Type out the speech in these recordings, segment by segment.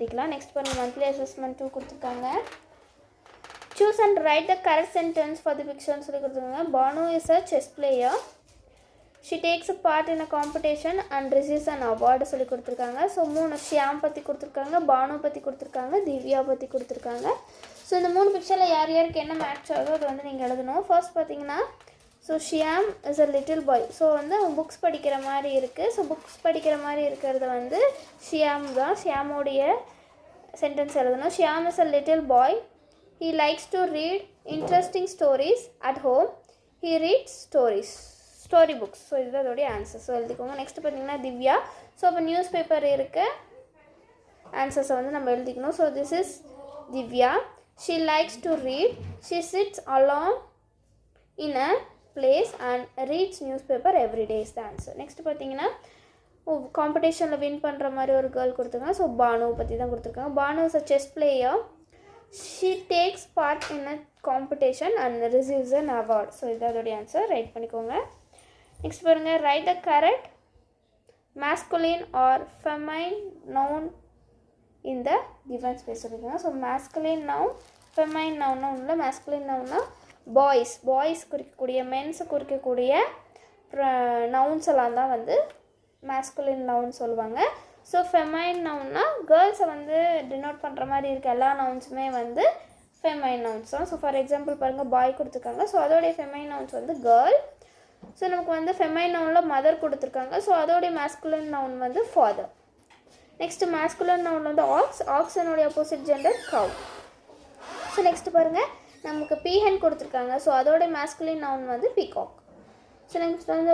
எழுதிக்கலாம். நெக்ஸ்ட் பாருங்கள், monthly assessment 2 கொடுத்துருக்காங்க. Choose and write the correct sentence for the fiction சொல்லி கொடுத்துருக்காங்க. Banu is a chess player. She takes a part in a competition and receives an award சொல்லி கொடுத்துருக்காங்க. So 3 Shyam பற்றி கொடுத்துருக்காங்க, பானு பற்றி கொடுத்துருக்காங்க, திவ்யா பற்றி கொடுத்துருக்காங்க. ஸோ இந்த 3 பிக்சரில் யார் யாருக்கு என்ன மேட்ச் ஆகுதோ அது வந்து நீங்கள் எழுதணும். ஃபர்ஸ்ட் பார்த்தீங்கன்னா, so Shyam is a little boy. So வந்து புக்ஸ் படிக்கிற மாதிரி இருக்குது. ஸோ புக்ஸ் படிக்கிற மாதிரி இருக்கிறது வந்து ஷியாம் தான். ஷியாமோடைய சென்டென்ஸ் எழுதணும். Shyam is a little boy. He likes to read interesting stories at home. He reads story books. So இதுதான் அதோடைய ஆன்சர். ஸோ எழுதிக்கோங்க. நெக்ஸ்ட் பார்த்தீங்கன்னா திவ்யா. ஸோ இப்போ நியூஸ் பேப்பர் இருக்குது, ஆன்சர்ஸை வந்து நம்ம எழுதிக்கணும். So this is Divya. She likes to read. She sits alone in a place and reads newspaper every day is the answer. Next பார்த்தீங்கன்னா காம்படிஷனில் வின் பண்ணுற மாதிரி ஒரு கேர்ள் கொடுத்துருக்காங்க. ஸோ பானு பற்றி தான் கொடுத்துருக்காங்க. Banu is a chess player. She takes part in a competition and receives an award. So இது அதோடைய ஆன்சர். ரைட் பண்ணிக்கோங்க. நெக்ஸ்ட் பாருங்கள், write the correct masculine or feminine noun in the given space சொல்லிக்கோங்க. So masculine noun, feminine noun உள்ள masculine nounனா boys குறிக்கக்கூடிய, மென்ஸை குறிக்கக்கூடிய நவுன்ஸ் எல்லாம் தான் வந்து masculine noun சொல்லுவாங்க. ஸோ ஃபெமைன் நவுன்னா கேர்ள்ஸை வந்து டினோட் பண்ணுற மாதிரி இருக்க எல்லா நவுன்ஸுமே வந்து ஃபெமைன் நவுன்ஸ் தான். ஸோ ஃபார் எக்ஸாம்பிள் பாருங்கள், பாய் கொடுத்துருக்காங்க. ஸோ அதோடைய ஃபெமைன் நவுன்ஸ் வந்து கேர்ள். ஸோ நமக்கு வந்து ஃபெமைன் நவுனில் மதர் கொடுத்துருக்காங்க. ஸோ அதோடைய மேஸ்குலன் நவுன் வந்து ஃபாதர். நெக்ஸ்ட்டு மேஸ்குலன் நவுன் வந்து ஆக்ஸனுடைய அப்போசிட் ஜெண்டர் கவ். ஸோ நெக்ஸ்ட்டு பாருங்கள், நமக்கு பீஹன் கொடுத்துருக்காங்க. ஸோ அதோடைய மேஸ்குலின் நவுன் வந்து பீகாக். ஸோ நெக்ஸ்ட் வந்து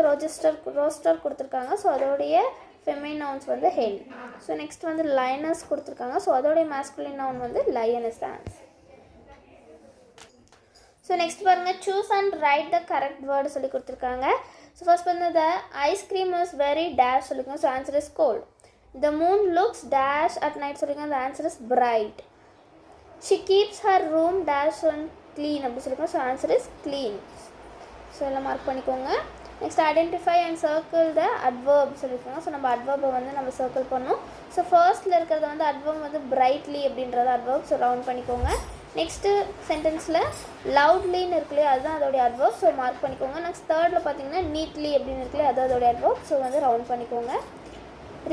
ரோஸ்டர் கொடுத்துருக்காங்க. ஸோ அதோடைய ஃபெமைன் நவுன்ஸ் வந்து ஹென். ஸோ நெக்ஸ்ட் வந்து லைனஸ் கொடுத்துருக்காங்க. ஸோ அதோடைய மேஸ்குலின் நவுன் வந்து lion is the answer. So next பாருங்கள், choose and write the correct word சொல்லி கொடுத்துருக்காங்க. ஸோ ஃபர்ஸ்ட் வந்து the ice cream is very dash சொல்லிக்கோங்க. So answer is cold. The moon looks dash at night சொல்லிக்கோங்க. The answer is bright. She keeps her room dash and clean அப்படி சொல்லிக்கோங்க. So answer is clean. So எல்லாம் mark பண்ணிக்கோங்க. Next identify and circle the adverb சொல்லியிருக்காங்க. So நம்ம அட்வர்பை வந்து நம்ம circle பண்ணணும். ஸோ ஃபர்ஸ்ட்டில் இருக்கிறத வந்து அட்வர்ப் வந்து பிரைட்லி அப்படின்றது அட்வர்ப். ஸோ ரவுண்ட் பண்ணிக்கோங்க. நெக்ஸ்ட்டு சென்டென்ஸில் லவுட்லின்னு இருக்குல்லையே, அதுதான் அதோடைய அட்வர்ப். ஸோ மார்க் பண்ணிக்கோங்க. நெக்ஸ்ட் தேர்டில் பார்த்தீங்கன்னா நீட்லி அப்படின்னு இருக்குல்லையே, அது அதோடைய அட்வர்ப். ஸோ வந்து ரவுண்ட் பண்ணிக்கோங்க.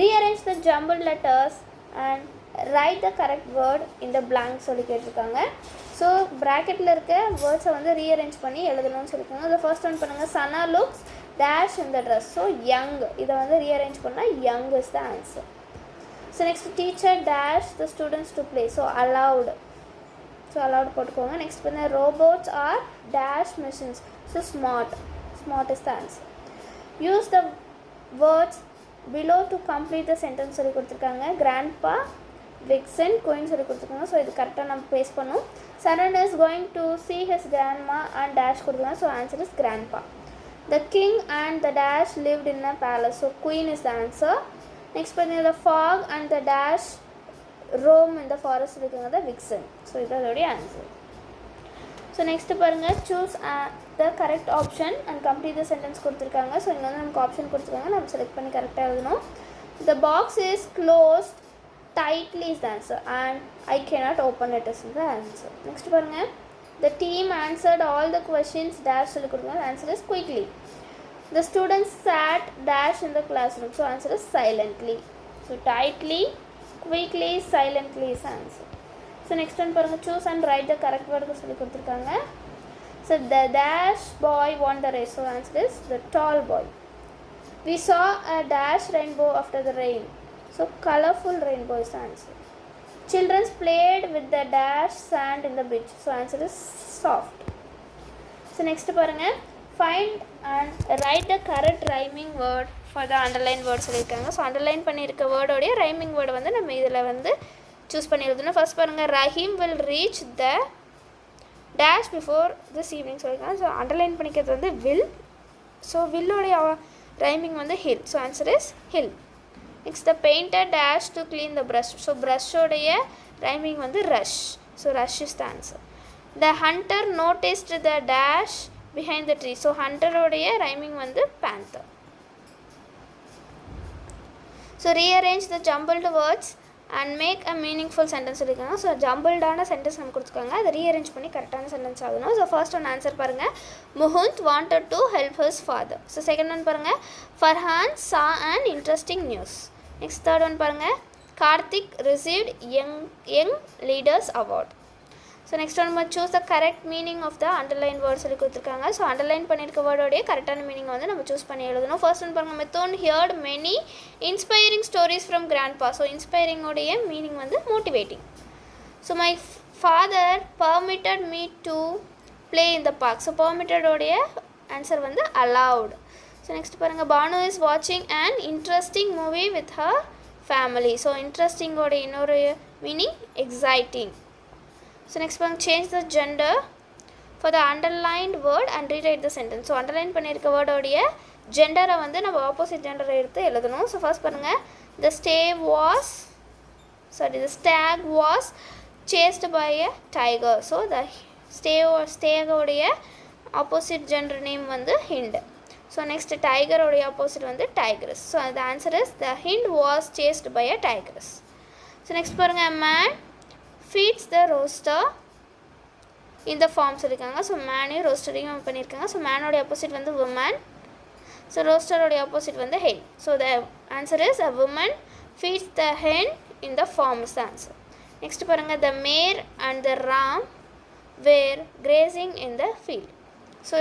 Rearrange the jumble letters and write the correct word இந்த பிளாங்க் சொல்லி கேட்டிருக்காங்க. ஸோ ப்ராக்கெட்டில் இருக்க வேர்ட்ஸை வந்து ரீஅரேஞ்ச் பண்ணி எழுதணும்னு சொல்லியிருக்காங்க. அதை ஃபர்ஸ்ட் ஒன் பண்ணுங்கள். Sana looks dash in the dress. So young, இதை வந்து ரீஅரேஞ்ச் பண்ணால் young is the answer. So next teacher dash the students to play. So aloud. So aloud போட்டுக்கோங்க. நெக்ஸ்ட் வந்து robots are dash machines. So smart is the answer. Use the words below to complete the sentence சொல்லி கொடுத்துருக்காங்க. Grandpa, vixen, going சொல்லி கொடுத்துருக்காங்க. So இது கரெக்டாக நம்ம பேஸ் பண்ணும். Charan is going to see his grandma and dash கொடுத்துருக்காங்க. So answer is grandpa. The king and the dash lived in a palace. So queen is the answer. Next பார்த்தீங்கன்னா the fog and the dash roam in the forest இருக்குங்க, the vixen. So இது அதோடைய answer. So next பாருங்கள், choose the correct option and complete the sentence கொடுத்துருக்காங்க. So இங்கே வந்து நமக்கு option கொடுத்துருக்காங்க, நம்ம செலக்ட் பண்ணி கரெக்டாக எழுதணும். The box is closed tightly is the answer and I cannot open it is the answer. Next பாருங்க, the team answered all the questions dash சொல்லி கொடுங்க. Answer is quickly. The students sat dash in the classroom. So answer is silently. So tightly, quickly, silently is answer. So next one பாருங்க, choose and write the correct word சொல்லி கொடுத்துருக்காங்க. So the dash boy won the race. So answer is the tall boy. We saw a dash rainbow after the rain. So colorful rainbow is the answer. Children played with the dash sand in the beach. So answer is soft. So next பாருங்க, find and write the correct rhyming word for the underlined word சொல்லியிருக்காங்க. So underline பண்ணியிருக்க வேர்டோடைய rhyming word வந்து நம்ம இதில் வந்து choose பண்ணி எழுதணும். First பாருங்கள், Rahim will reach the dash before this evening சொல்லியிருக்காங்க. ஸோ அண்டர்லைன் பண்ணிக்கிறது வந்து வில். ஸோ வில்லோடைய ரைமிங் வந்து hill. So answer is hill. Next the painter dash to clean the brush. So ப்ரஷ்ஷோடைய ரைமிங் வந்து rush. So rush is the answer. The hunter noticed the dash behind the tree. So ஹண்டரோடைய rhyming வந்து panther. So rearrange the jumbled words and make a meaningful sentence சொல்லியிருக்காங்க. So ஜம்பிள்டான sentence நம்ம கொடுத்துருக்காங்க, அதை rearrange பண்ணி கரெக்டான sentence ஆகணும். So first one answer பாருங்கள், Mukund wanted to help his father. So second one பாருங்கள், Farhan saw and interesting news. Next third one பாருங்கள், Karthik received young leaders award. So next one நம்ம choose the correct meaning of the underline word சொல்லி கொடுத்துருக்காங்க. So underline பண்ணியிருக்க வேர்டோடைய கரெக்டான meaning வந்து நம்ம choose பண்ணி எழுதணும். ஃபர்ஸ்ட் ஒன் பாருங்கள், மெத்தோன் heard many inspiring stories from grandpa. So இன்ஸ்பைரிங்கோடைய மீனிங் வந்து motivating. So my father permitted me to play in the park. So பர்மிட்டடோடைய ஆன்சர் வந்து அலவுட். ஸோ நெக்ஸ்ட் பாருங்கள், பானு இஸ் வாட்சிங் and interesting movie with her family. So இன்ட்ரெஸ்டிங்கோடைய இன்னொரு meaning exciting. So next one, change the gender for the underlined word and rewrite the sentence. So underline பண்ணியிருக்க வேர்டோடைய ஜெண்டரை வந்து நம்ம opposite ஜெண்டரை எடுத்து எழுதணும். ஸோ ஃபர்ஸ்ட் பாருங்கள், the stag was chased by a tiger. So the stagோடைய ஆப்போசிட் ஜெண்டர் நேம் வந்து hind. So next டைகரோடைய ஆப்போசிட் வந்து tigress. So the answer is the hind was chased by a tigress. So next பாருங்கள், a man feeds the roaster in the form சொல்லியிருக்காங்க. So மேனையும் ரோஸ்டரையும் பண்ணியிருக்காங்க. So மேனோடைய opposite வந்து woman. So ரோஸ்டரோடைய opposite வந்து hen. So the answer is a woman feeds the hen in the form is the answer. Next பாருங்கள், the mare and the ram were grazing in the field. So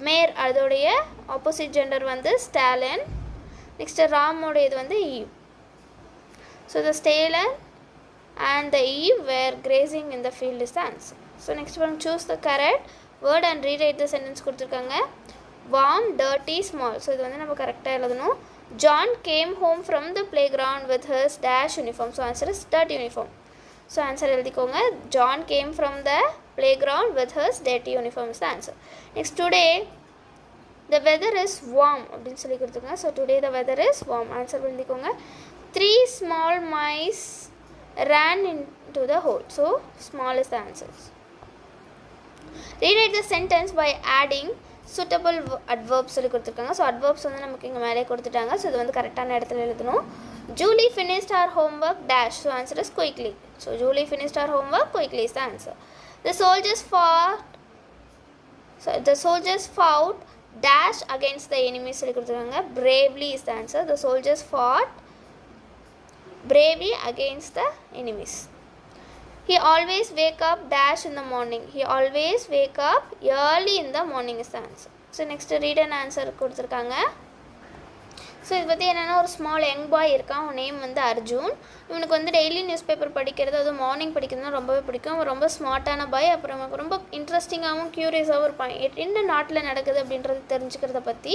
mare அதோடைய opposite gender வந்து stallion. Next ராமோடைய இது வந்து eve. So the stallion and the eve were grazing in the field is the answer. So next one, choose the correct word and rewrite the sentence கொடுத்துருக்காங்க. warm, dirty, small. So இது வந்து நம்ம கரெக்டாக எழுதணும். John came home from the playground with his dash uniform. So answer is dirty uniform. So answer எழுதிக்கோங்க, John came from the playground with his dirty uniform is the answer. Next, today the weather is warm அப்படின்னு சொல்லி கொடுத்துருக்காங்க. So today the weather is warm. Answer எழுதிக்கோங்க, 3 small mice ran into the hole. So small is the answer. Rewrite the sentence by adding suitable adverbs சொல்லி கொடுத்துருக்காங்க. So adverbs வந்து நமக்கு இங்கே மேலே கொடுத்துட்டாங்க. ஸோ இது வந்து கரெக்டான இடத்துல எழுதணும். Julie finished her homework dash. So answer is quickly. So Julie finished her homework quickly is the answer. The soldiers fought dash against the enemy சொல்லி கொடுத்துருக்காங்க. Bravely is the answer. The soldiers fought bravely against the enemies. He always wake up dash in the morning. He always wake up early in the morning is the answer. So next read an answer கொடுத்துருக்காங்க. So இது பற்றி என்னென்னா, ஒரு small young boy இருக்கான், அவன் name வந்து அர்ஜுன். இவனுக்கு வந்து டெய்லி நியூஸ் பேப்பர் படிக்கிறது, அதுவும் மார்னிங் படிக்கிறதுனா ரொம்பவே பிடிக்கும். அவன் ரொம்ப ஸ்மார்ட்டான பாய். அப்புறம் அவனுக்கு ரொம்ப இன்ட்ரெஸ்டிங்காகவும் க்யூரியஸாகவும் இருப்பான், என்ன நாட்டில் நடக்குது அப்படின்றது தெரிஞ்சுக்கிறத பற்றி.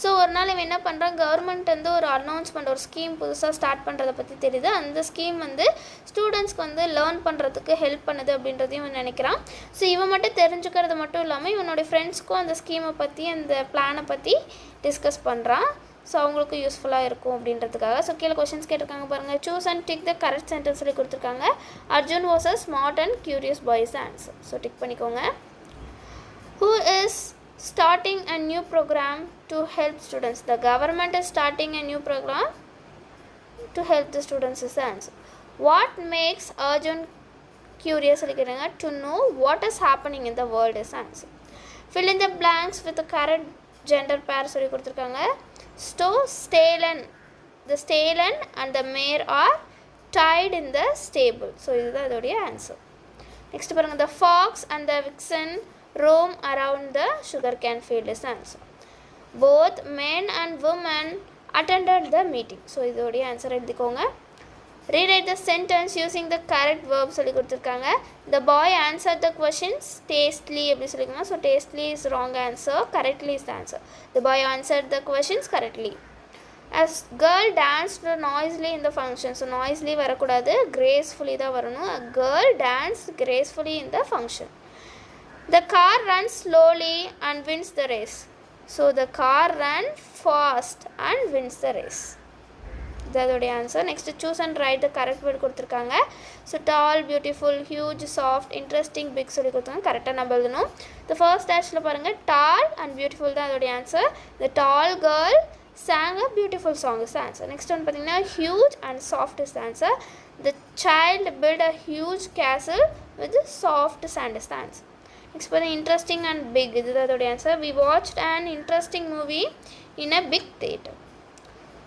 ஸோ ஒரு நாள் இவன் என்ன பண்ணுறான், கவர்மெண்ட் வந்து ஒரு அனௌன்ஸ்மெண்ட், ஒரு ஸ்கீம் புதுசாக ஸ்டார்ட் பண்ணுறதை பற்றி தெரியுது. அந்த ஸ்கீம் வந்து ஸ்டூடெண்ட்ஸ்க்கு வந்து லேர்ன் பண்ணுறதுக்கு ஹெல்ப் பண்ணுது அப்படின்றதையும் இவன் நினைக்கிறான். ஸோ இவன் மட்டும் தெரிஞ்சுக்கிறது மட்டும் இல்லாமல் இவனுடைய ஃப்ரெண்ட்ஸ்க்கும் அந்த ஸ்கீமை பற்றி, அந்த பிளானை பற்றி டிஸ்கஸ் பண்ணுறான். ஸோ அவங்களுக்கு யூஸ்ஃபுல்லாக இருக்கும் அப்படின்றதுக்காக. ஸோ கீழே கொஷின்ஸ் கேட்டிருக்காங்க பாருங்கள். Choose and tick the correct sentence சொல்லி கொடுத்துருக்காங்க. Arjun was a smart and curious boy is the answer. So tick பண்ணிக்கோங்க. Who is starting a new programme to help students? The government is starting a new programme to help the students is the answer. What makes Arjun curious சொல்லிக்கிறாங்க? To know what is happening in the world is answer. Fill in the blanks with correct gender பேர் சொல்லி கொடுத்துருக்காங்க. the stallion and the mare are tied in the stable. So இதுதான் அதோடைய answer. Next பாருங்கள், the fox and the vixen roam around the sugarcane field is the answer. Both men and women attended the meeting. So இதோடைய answer எழுதிக்கோங்க. Rewrite the sentence using the correct verb சொல்லி கொடுத்துருக்காங்க. The boy answered the questions tastily அப்படி சொல்லிக்கோங்க. So tastely is wrong answer, correctly is the answer. The boy answered the questions correctly. As girl danced noisily in the function. So noisily வரக்கூடாது, gracefully தான் வரணும். A girl danced gracefully in the function. The car runs slowly and wins the race. So the car ran fast and wins the race. இதோடைய ஆன்சர். Next choose and write the correct word கொடுத்துருக்காங்க. So tall, beautiful, huge, soft, interesting, big சொல்லி கொடுத்தாங்க. கரெக்டாக நம்ம எழுதணும். The first டேஷில் பாருங்கள், டால் and beautiful தான் அதோடைய answer. The tall girl sang a beautiful song is the answer. Next one பார்த்தீங்கன்னா huge and soft is the answer. The child built a huge castle with soft sand is the answer. Next பார்த்தீங்கன்னா interesting and big, இதுதான் அதோட answer. We watched an interesting movie in a big theater.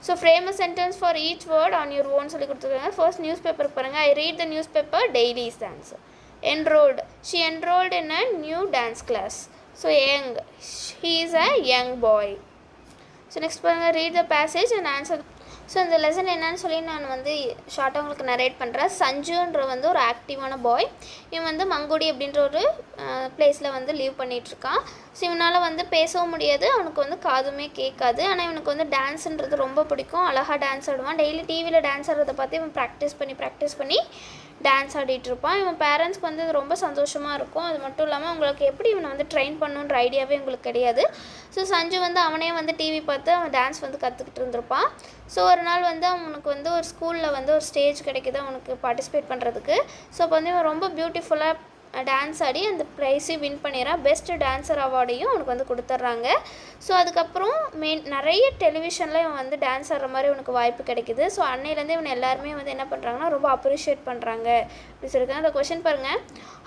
So frame a sentence for each word on your own சொல்லி கொடுத்துருக்காங்க. First newspaper பாருங்க. I read the newspaper daily is the answer. Enrolled, she enrolled in a new dance class. So young, he is a young boy. So next பாருங்கள், read the passage and answer. So இந்த lesson என்னன்னு சொல்லி நான் வந்து ஷார்ட்டாக உங்களுக்கு narrate பண்ணுறேன். சஞ்சுன்ற வந்து ஒரு ஆக்டிவான பாய். இவன் வந்து மங்குடி அப்படின்ற ஒரு பிளேஸில் வந்து லீவ் பண்ணிகிட்ருக்கான். ஸோ இவனால் வந்து பேசவும் முடியாது, அவனுக்கு வந்து காதுமே கேட்காது. ஆனால் இவனுக்கு வந்து டான்ஸுன்றது ரொம்ப பிடிக்கும். அழகாக டான்ஸ் ஆடுவான். டெய்லி டிவியில் டான்ஸ் ஆடுறதை பார்த்து இவன் ப்ராக்டிஸ் பண்ணி டான்ஸ் ஆடிட்டுருப்பான். இவன் பேரண்ட்ஸ்க்கு வந்து இது ரொம்ப சந்தோஷமாக இருக்கும். அது மட்டும் இல்லாமல் உங்களுக்கு எப்படி இவனை வந்து ட்ரெயின் பண்ணுன்ற ஐடியாவே உங்களுக்கு கிடையாது. ஸோ சஞ்சு வந்து அவனே வந்து டிவி பார்த்து அவன் டான்ஸ் வந்து கற்றுக்கிட்டு இருந்திருப்பான். ஸோ ஒரு நாள் வந்து அவனுக்கு வந்து ஒரு ஸ்கூலில் வந்து ஒரு ஸ்டேஜ் கிடைக்கிது அவனுக்கு பார்ட்டிசிபேட் பண்ணுறதுக்கு. ஸோ அப்போ வந்து இவன் ரொம்ப பியூட்டிஃபுல்லாக டான்ஸ் ஆடி அந்த ப்ரைஸையும் வின் பண்ணிடுறான். பெஸ்ட்டு டான்ஸர் அவார்டையும் அவனுக்கு வந்து கொடுத்துட்றாங்க. ஸோ அதுக்கப்புறம் நிறைய டெலிவிஷனில் இவன் வந்து டான்ஸ் ஆடுற மாதிரி உனக்கு வாய்ப்பு கிடைக்கிது. ஸோ அன்னையிலேருந்து இவன் எல்லாருமே வந்து என்ன பண்ணுறாங்கன்னா ரொம்ப அப்ரிஷியேட் பண்ணுறாங்க அப்படி சொல்லியிருக்காங்க. அந்த கொஷின் பாருங்கள்,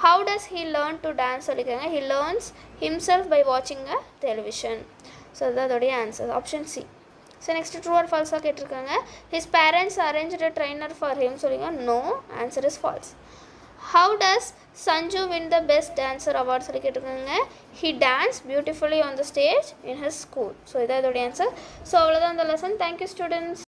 how does he learn to dance சொல்லியிருக்காங்க. ஹி லேர்ன்ஸ் ஹிம்செல்ஃப் பை வாட்சிங் அ டெலிவிஷன். ஸோ அதுதான் அதோடைய answer, option C. So next true or ஃபால்ஸாக கேட்டிருக்காங்க. His parents arranged a trainer for him சொல்லியிருக்காங்க. No, answer is false. How does Sanju win the best dancer award சொல்லி கேட்டிருக்காங்க. He danced beautifully on the stage in his school. So இதான் இதோடைய answer. So அவ்வளோதான் இந்த lesson. Thank you students.